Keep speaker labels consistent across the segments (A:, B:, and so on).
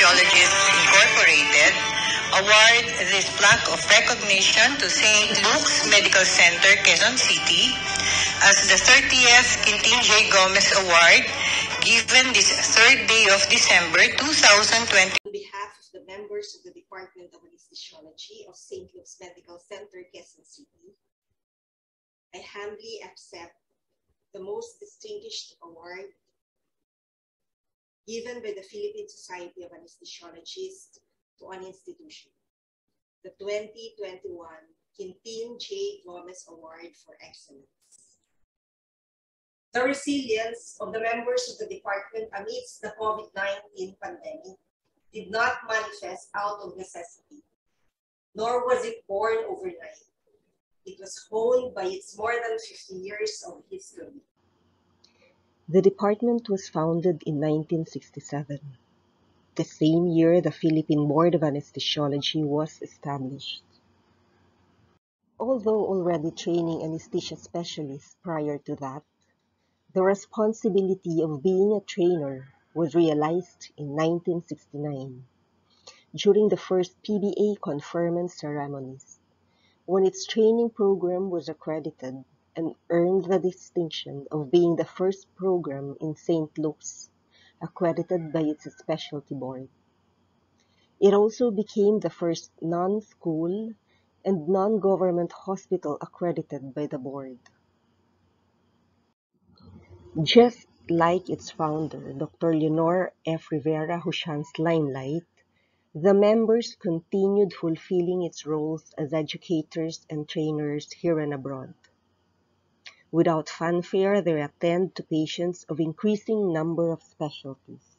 A: Anesthesiologists Incorporated award this plaque of recognition to St. Luke's Medical Center, Quezon City, as the 30th Quintin J. Gomez Award, given this 3rd day of December 2020.
B: On behalf of the members of the Department of Anesthesiology of St. Luke's Medical Center, Quezon City, I humbly accept the most distinguished award given by the Philippine Society of Anesthesiologists to an institution, the 2021 Quintin J. Gomez Award for Excellence. The resilience of the members of the department amidst the COVID-19 pandemic did not manifest out of necessity, nor was it born overnight. It was honed by its more than 50 years of history.
C: The department was founded in 1967, the same year the Philippine Board of Anesthesiology was established. Although already training anesthesia specialists prior to that, the responsibility of being a trainer was realized in 1969 during the first PBA conferment ceremonies, when its training program was accredited and earned the distinction of being the first program in St. Luke's accredited by its specialty board. It also became the first non-school and non-government hospital accredited by the board. Just like its founder, Dr. Leonor F. Rivera, who shines limelight, the members continued fulfilling its roles as educators and trainers here and abroad. Without fanfare, they attend to patients of increasing number of specialties.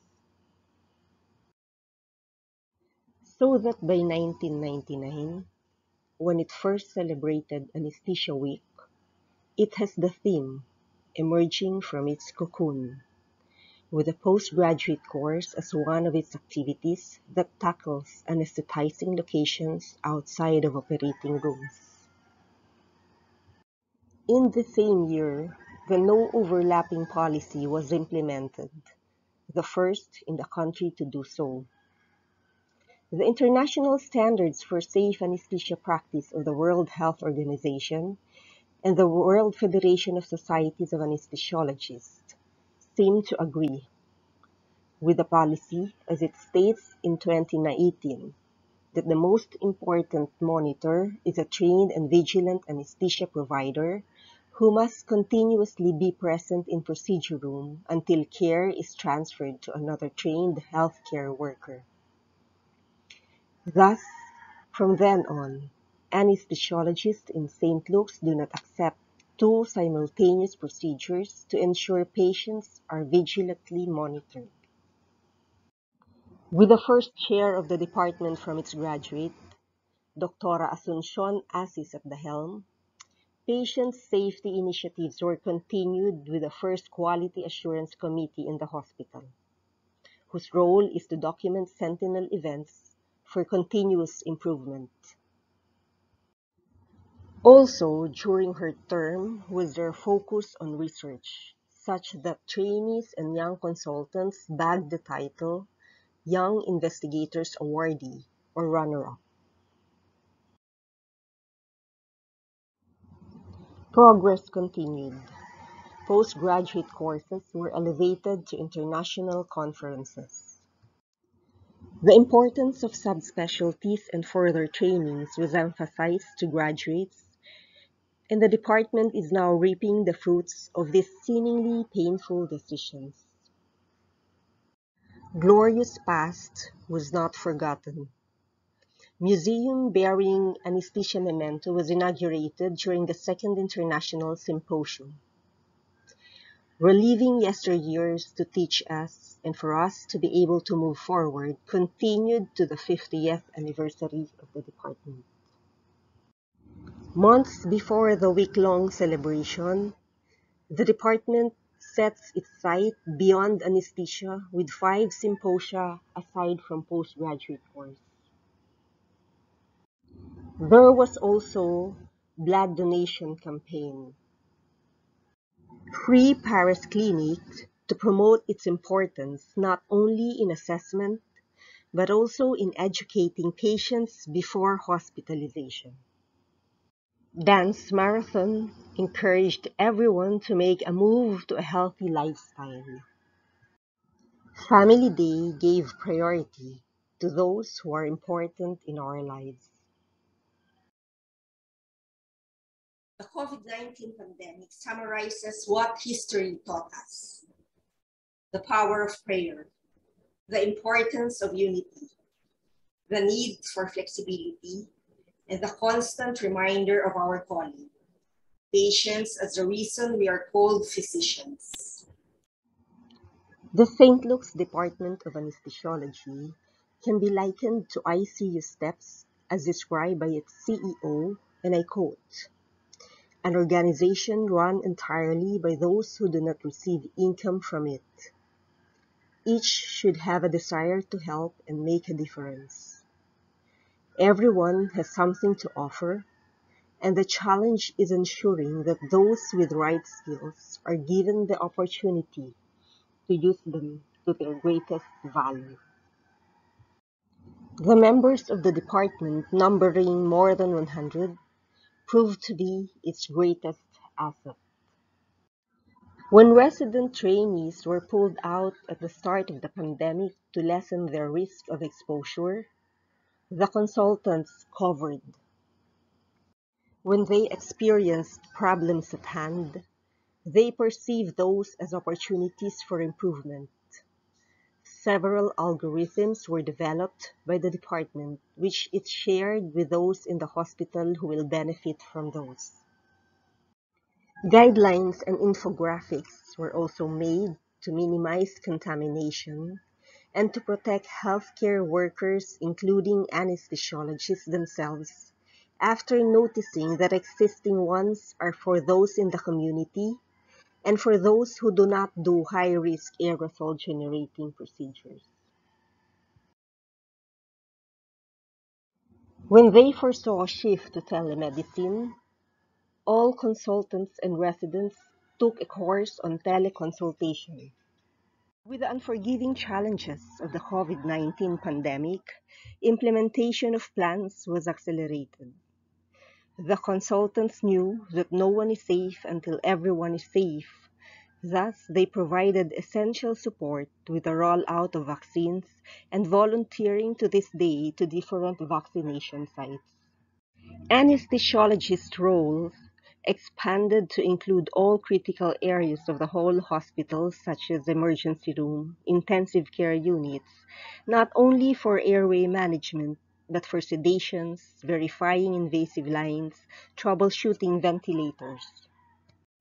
C: So that by 1999, when it first celebrated Anesthesia Week, it has the theme, Emerging from its Cocoon, with a postgraduate course as one of its activities that tackles anesthetizing locations outside of operating rooms. In the same year, the no overlapping policy was implemented, the first in the country to do so. The international standards for safe anesthesia practice of the World Health Organization and the World Federation of Societies of Anesthesiologists seem to agree with the policy as it states in 2018 that the most important monitor is a trained and vigilant anesthesia provider who must continuously be present in procedure room until care is transferred to another trained healthcare worker. Thus, from then on, anesthesiologists in St. Luke's do not accept two simultaneous procedures to ensure patients are vigilantly monitored. With the first chair of the department from its graduate, Dr. Asuncion Asis at the helm, patient safety initiatives were continued with the first Quality Assurance Committee in the hospital, whose role is to document sentinel events for continuous improvement. Also, during her term was their focus on research, such that trainees and young consultants bagged the title Young Investigators Awardee or runner-up. Progress continued. Postgraduate courses were elevated to international conferences. The importance of subspecialties and further trainings was emphasized to graduates, and the department is now reaping the fruits of these seemingly painful decisions. Glorious past was not forgotten. Museum bearing anesthesia memento was inaugurated during the Second International Symposium. Reliving yesteryears to teach us and for us to be able to move forward continued to the 50th anniversary of the department. Months before the week-long celebration, the department sets its sight beyond anesthesia with 5 symposia aside from postgraduate course. There was also blood donation campaign. Free Paris Clinic to promote its importance not only in assessment but also in educating patients before hospitalization. Dance Marathon encouraged everyone to make a move to a healthy lifestyle. Family Day gave priority to those who are important in our lives.
B: The COVID-19 pandemic summarizes what history taught us: the power of prayer, the importance of unity, the need for flexibility, and the constant reminder of our calling, patients as the reason we are called physicians.
C: The St. Luke's Department of Anesthesiology can be likened to ICU steps as described by its CEO, and I quote, "An organization run entirely by those who do not receive income from it. Each should have a desire to help and make a difference. Everyone has something to offer, and the challenge is ensuring that those with right skills are given the opportunity to use them to their greatest value." The members of the department, numbering more than 100, proved to be its greatest asset. When resident trainees were pulled out at the start of the pandemic to lessen their risk of exposure, the consultants covered. When they experienced problems at hand, they perceived those as opportunities for improvement. Several algorithms were developed by the department, which it shared with those in the hospital who will benefit from those. Guidelines and infographics were also made to minimize contamination and to protect healthcare workers, including anesthesiologists themselves, after noticing that existing ones are for those in the community and for those who do not do high-risk aerosol-generating procedures. When they foresaw a shift to telemedicine, all consultants and residents took a course on teleconsultation. With the unforgiving challenges of the COVID-19 pandemic, implementation of plans was accelerated. The consultants knew that no one is safe until everyone is safe. Thus, they provided essential support with the rollout of vaccines and volunteering to this day to different vaccination sites. Anesthesiologist roles expanded to include all critical areas of the whole hospital, such as emergency room, intensive care units, not only for airway management, but for sedations, verifying invasive lines, troubleshooting ventilators.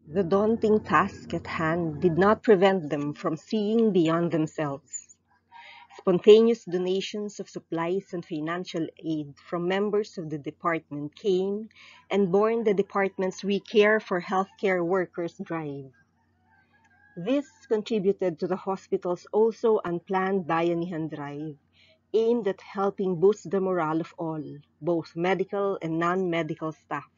C: The daunting task at hand did not prevent them from seeing beyond themselves. Spontaneous donations of supplies and financial aid from members of the department came and borne the department's We Care for Healthcare Workers drive. This contributed to the hospital's also unplanned Bayanihan drive, aimed at helping boost the morale of all, both medical and non-medical staff.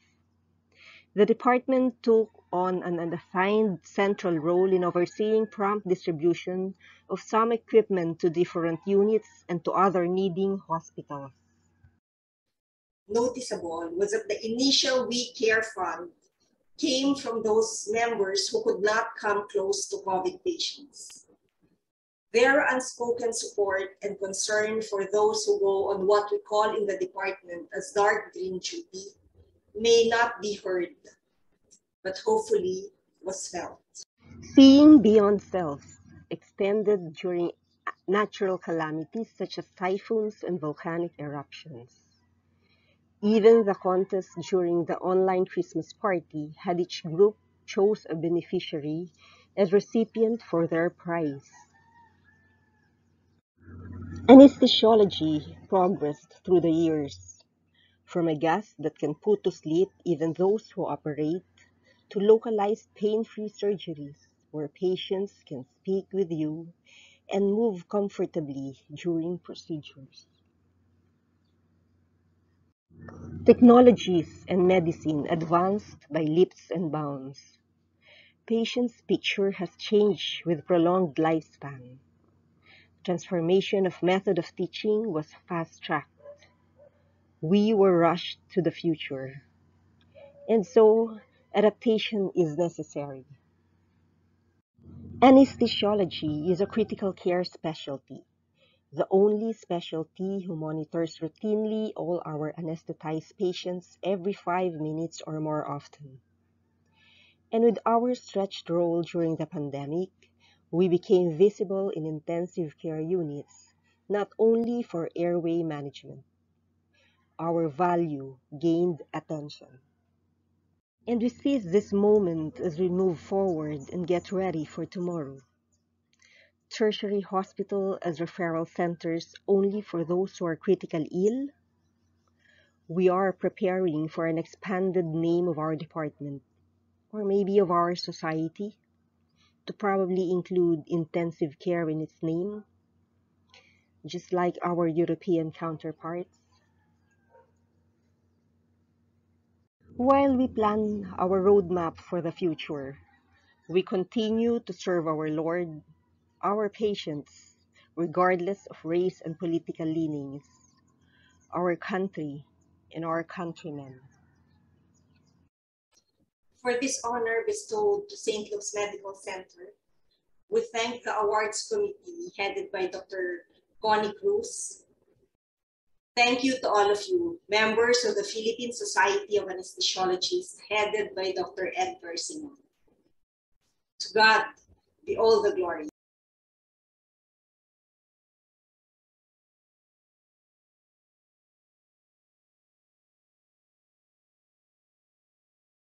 C: The department took on an unassigned central role in overseeing prompt distribution of some equipment to different units and to other needing hospitals.
B: Noticeable was that the initial We Care Fund came from those members who could not come close to COVID patients. Their unspoken support and concern for those who go on what we call in the department as dark green duty may not be heard, but hopefully was felt.
C: Seeing beyond self extended during natural calamities such as typhoons and volcanic eruptions. Even the contest during the online Christmas party had each group chose a beneficiary as recipient for their prize. Anesthesiology progressed through the years, from a gas that can put to sleep even those who operate, to localized pain-free surgeries where patients can speak with you and move comfortably during procedures. Technologies and medicine advanced by leaps and bounds. Patients' picture has changed with prolonged lifespan. Transformation of method of teaching was fast-tracked. We were rushed to the future. And so, adaptation is necessary. Anesthesiology is a critical care specialty, the only specialty who monitors routinely all our anesthetized patients every 5 minutes or more often. And with our stretched role during the pandemic, we became visible in intensive care units, not only for airway management. Our value gained attention. And we seize this moment as we move forward and get ready for tomorrow. Tertiary hospital as referral centers only for those who are critically ill? We are preparing for an expanded name of our department, or maybe of our society, to probably include intensive care in its name, just like our European counterparts. While we plan our roadmap for the future, we continue to serve our Lord, our patients, regardless of race and political leanings, our country, and our countrymen.
B: For this honor bestowed to St. Luke's Medical Center, we thank the awards committee headed by Dr. Connie Cruz. Thank you to all of you, members of the Philippine Society of Anesthesiologists headed by Dr. Edgar Simon. To God be all the glory.